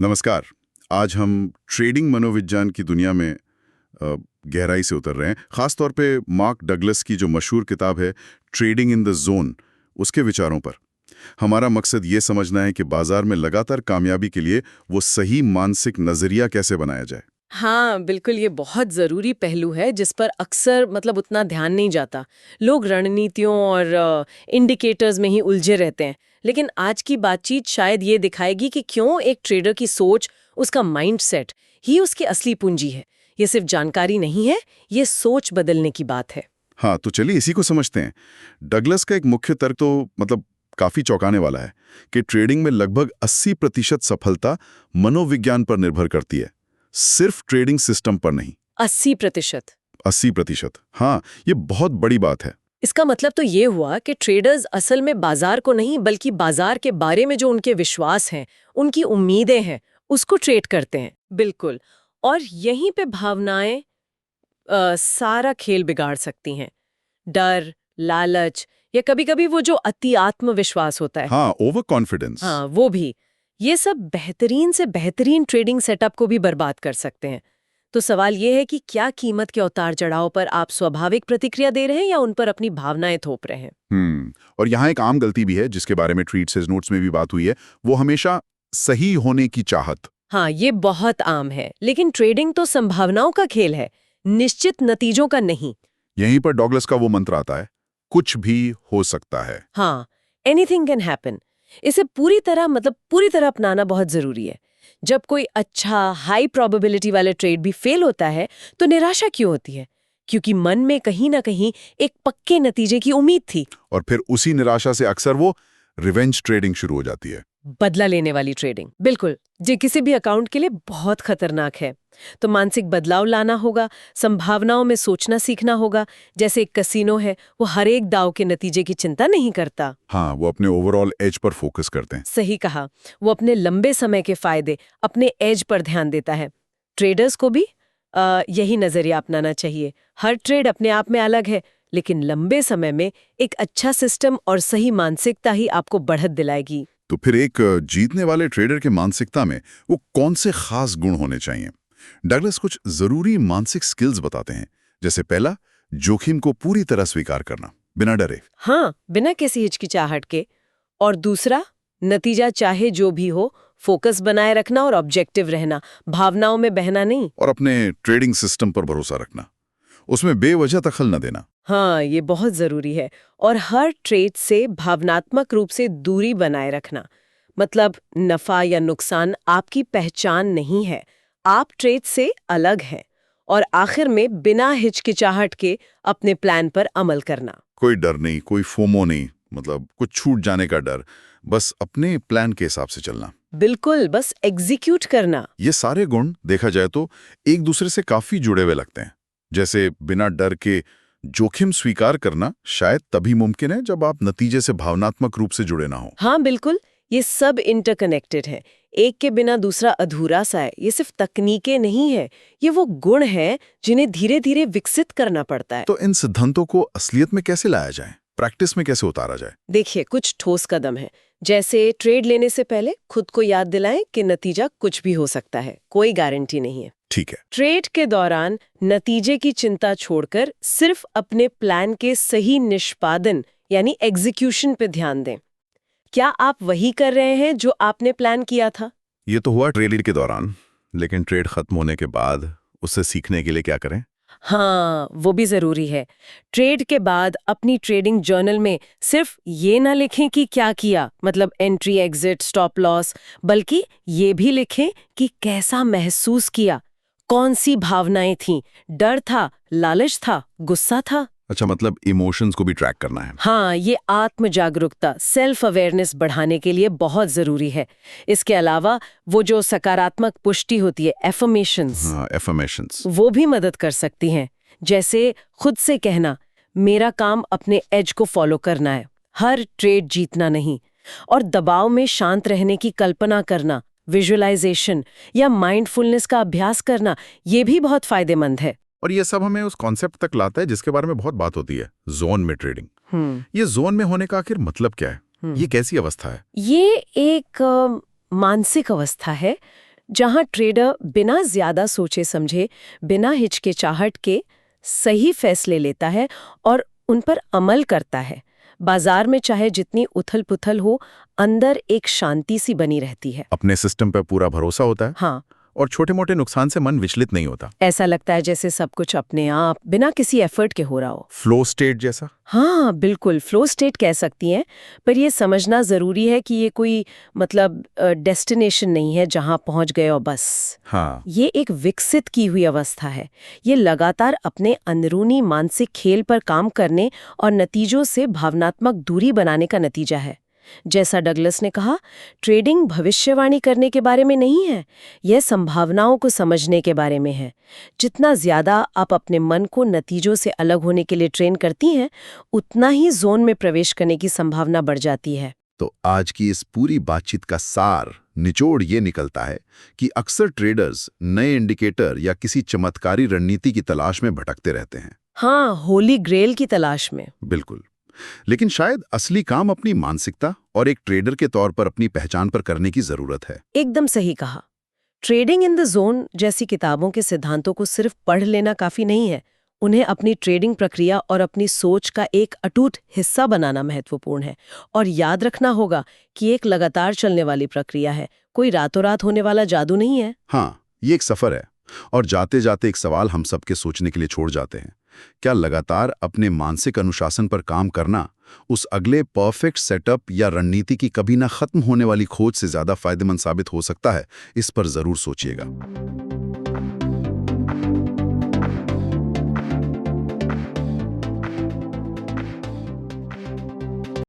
नमस्कार। आज हम ट्रेडिंग मनोविज्ञान की दुनिया में गहराई से उतर रहे हैं, खास तौर पे मार्क डगलस की जो मशहूर किताब है ट्रेडिंग इन द जोन, उसके विचारों पर। हमारा मकसद ये समझना है कि बाजार में लगातार कामयाबी के लिए वो सही मानसिक नजरिया कैसे बनाया जाए। हाँ बिल्कुल, ये बहुत ज़रूरी पहलू है जिस पर अक्सर उतना ध्यान नहीं जाता। लोग रणनीतियों और इंडिकेटर्स में ही उलझे रहते हैं। लेकिन आज की बातचीत शायद ये दिखाएगी कि क्यों एक ट्रेडर की सोच, उसका माइंडसेट ही उसकी असली पूंजी है। ये सिर्फ जानकारी नहीं है, ये सोच बदलने की बात है। हाँ, तो चलिए इसी को समझते हैं। डगलस का एक मुख्य तर्क तो काफी चौंकाने वाला है कि ट्रेडिंग में लगभग 80% सफलता मनोविज्ञान पर निर्भर करती है, सिर्फ ट्रेडिंग सिस्टम पर नहीं। 80%? 80%, हाँ, ये बहुत बड़ी बात है। इसका मतलब तो ये हुआ कि ट्रेडर्स असल में बाजार को नहीं बल्कि बाजार के बारे में जो उनके विश्वास हैं, उनकी उम्मीदें हैं, उसको ट्रेड करते हैं। बिल्कुल। और यहीं पे भावनाएं सारा खेल बिगाड़ सकती हैं। डर, लालच या कभी-कभी वो जो अति आत्मविश्वास होता है, हाँ, ओवर कॉन्फिडेंस। हाँ वो भी, ये सब बेहतरीन से बेहतरीन ट्रेडिंग सेटअप को भी बर्बाद कर सकते हैं। तो सवाल ये है कि क्या कीमत के उतार चढ़ाव पर आप स्वाभाविक प्रतिक्रिया दे रहे हैं या उन पर अपनी भावनाएं थोप रहे हैं? और यहाँ एक आम गलती भी है जिसके बारे में ट्रीट से नोट्स में भी बात हुई है, वो हमेशा सही होने की चाहत। हाँ, ये बहुत आम है, लेकिन ट्रेडिंग तो संभावनाओं का खेल है, निश्चित नतीजों का नहीं। यहीं पर डॉगलस का वो मंत्र आता है, कुछ भी हो सकता है। हाँ, एनीथिंग कैन हैपन। इसे पूरी तरह अपनाना बहुत जरूरी है। जब कोई अच्छा हाई प्रोबेबिलिटी वाला ट्रेड भी फेल होता है तो निराशा क्यों होती है? क्योंकि मन में कहीं ना कहीं एक पक्के नतीजे की उम्मीद थी। और फिर उसी निराशा से अक्सर वो रिवेंज ट्रेडिंग शुरू हो जाती है। बदला लेने वाली ट्रेडिंग, बिल्कुल, जो किसी भी अकाउंट के लिए बहुत खतरनाक है। तो मानसिक बदलाव लाना होगा, संभावनाओं में सोचना सीखना होगा। जैसे एक कसिनो है, वो हर एक दाव के नतीजे की चिंता नहीं करता। हाँ, वो अपने ओवरऑल एज पर फोकस करते हैं। सही कहा, वो अपने लंबे समय के फायदे, अपने एज पर ध्यान देता है। ट्रेडर्स को भी यही नजरिया अपनाना चाहिए। हर ट्रेड अपने आप में अलग है, लेकिन लंबे समय में एक अच्छा सिस्टम और सही मानसिकता ही आपको बढ़त दिलाएगी। तो फिर एक जीतने वाले ट्रेडर के मानसिकता में वो कौन से खास गुण होने चाहिए? डगलस कुछ जरूरी मानसिक स्किल्स बताते हैं। जैसे पहला, जोखिम को पूरी तरह स्वीकार करना, बिना डरे। हाँ, बिना किसी हिचकिचाहट के। और दूसरा, नतीजा चाहे जो भी हो, फोकस बनाए रखना और ऑब्जेक्टिव रहना, भावनाओं में बहना नहीं। और अपने ट्रेडिंग सिस्टम पर भरोसा रखना, उसमें बेवजह दखल न देना। हाँ, ये बहुत जरूरी है। और हर ट्रेड से भावनात्मक रूप से दूरी बनाए रखना। मतलब नफा या नुकसान आपकी पहचान नहीं है, आप ट्रेड से अलग हैं। और आखिर में बिना हिचकिचाहट के अपने प्लान पर अमल करना। कोई डर नहीं, कोई फोमो नहीं, कुछ छूट जाने का डर, बस अपने प्लान के हिसाब से चलना। बिल्कुल, बस एग्जीक्यूट करना। ये सारे गुण देखा जाए तो एक दूसरे से काफी जुड़े हुए लगते हैं। जैसे बिना डर के जोखिम स्वीकार करना शायद तभी मुमकिन है जब आप नतीजे से भावनात्मक रूप से जुड़े ना हो। हाँ बिल्कुल, ये सब इंटरकनेक्टेड है। एक के बिना दूसरा अधूरा सा है। ये सिर्फ तकनीकें नहीं है, ये वो गुण है जिन्हें धीरे धीरे विकसित करना पड़ता है। तो इन सिद्धांतों को असलियत में कैसे लाया जाए, प्रैक्टिस में कैसे उतारा जाए? देखिए, कुछ ठोस कदम है। जैसे ट्रेड लेने से पहले खुद को याद दिलाएं कि नतीजा कुछ भी हो सकता है, कोई गारंटी नहीं है। ठीक है। ट्रेड के दौरान नतीजे की चिंता छोड़कर सिर्फ अपने प्लान के सही निष्पादन यानी एग्जीक्यूशन पे ध्यान दें। क्या आप वही कर रहे हैं जो आपने प्लान किया था? ये तो हुआ ट्रेड के दौरान, लेकिन ट्रेड खत्म होने के बाद उससे सीखने के लिए क्या करें? हाँ, वो भी जरूरी है। ट्रेड के बाद अपनी ट्रेडिंग जर्नल में सिर्फ ये ना लिखें कि क्या किया, मतलब एंट्री, एग्जिट, स्टॉप लॉस, बल्कि ये भी लिखें कि कैसा महसूस किया, कौन सी भावनाएं थीं, डर था, लालच था, गुस्सा था। अच्छा, मतलब इमोशंस को भी ट्रैक करना है। हाँ, ये आत्म जागरूकता, सेल्फ अवेयरनेस बढ़ाने के लिए बहुत जरूरी है। इसके अलावा वो जो सकारात्मक पुष्टि होती है, एफर्मेशंस, एफर्मेशंस, वो भी मदद कर सकती हैं। जैसे खुद से कहना, मेरा काम अपने एज को फॉलो करना है, हर ट्रेड जीतना नहीं। और दबाव में शांत रहने की कल्पना करना, विजुअलाइजेशन या माइंडफुलनेस का अभ्यास करना, ये भी बहुत फायदेमंद है। और ये सब हमें उस कॉन्सेप्ट तक लाता है जिसके बारे में बहुत बात होती है, जोन में ट्रेडिंग। ये जोन में होने का आखिर मतलब क्या है? ये कैसी अवस्था है? ये एक मानसिक अवस्था है जहां ट्रेडर बिना ज्यादा सोचे समझे, बिना हिचकिचाहट के सही फैसले लेता है और उन पर अमल करता है। बाजार में चाहे जितनी उथल-पुथल हो, अंदर एक शांति सी बनी रहती है। अपने सिस्टम पर पूरा भरोसा होता है हाँ, और छोटे-मोटे नुकसान से मन विचलित नहीं होता। ऐसा लगता है जैसे सब कुछ अपने आप बिना किसी एफर्ट के हो रहा हो। फ्लो स्टेट जैसा। हाँ, बिल्कुल फ्लो स्टेट कह सकती हैं, पर ये समझना जरूरी है कि ये कोई डेस्टिनेशन नहीं है जहां पहुंच गए और बस। हाँ, ये एक विकसित की हुई अवस्था है। ये लगातार अपने अंदरूनी मानसिक खेल पर काम करने और नतीजों से भावनात्मक दूरी बनाने का नतीजा है। जैसा डगलस ने कहा, ट्रेडिंग भविष्यवाणी करने के बारे में नहीं है, यह संभावनाओं को समझने के बारे में है। जितना ज्यादा आप अपने मन को नतीजों से अलग होने के लिए ट्रेन करती हैं, उतना ही जोन में प्रवेश करने की संभावना बढ़ जाती है। तो आज की इस पूरी बातचीत का सार निचोड़ ये निकलता है कि अक्सर ट्रेडर्स नए इंडिकेटर या किसी चमत्कारी रणनीति की तलाश में भटकते रहते हैं। हाँ, होली ग्रेल की तलाश में। बिल्कुल। लेकिन शायद असली काम अपनी मानसिकता और एक ट्रेडर के तौर पर अपनी पहचान पर करने की जरूरत है। एकदम सही कहा। ट्रेडिंग इन द जोन जैसी किताबों के सिद्धांतों को सिर्फ पढ़ लेना काफी नहीं है। उन्हें अपनी ट्रेडिंग प्रक्रिया और अपनी सोच का एक अटूट हिस्सा बनाना महत्वपूर्ण है। और याद रखना होगा कि एक लगातार चलने वाली प्रक्रिया है, कोई रातों रात होने वाला जादू नहीं है। हाँ, ये एक सफर है। और जाते जाते एक सवाल हम सबके सोचने के लिए छोड़ जाते हैं। क्या लगातार अपने मानसिक अनुशासन पर काम करना उस अगले परफेक्ट सेटअप या रणनीति की कभी ना खत्म होने वाली खोज से ज्यादा फायदेमंद साबित हो सकता है? इस पर जरूर सोचिएगा।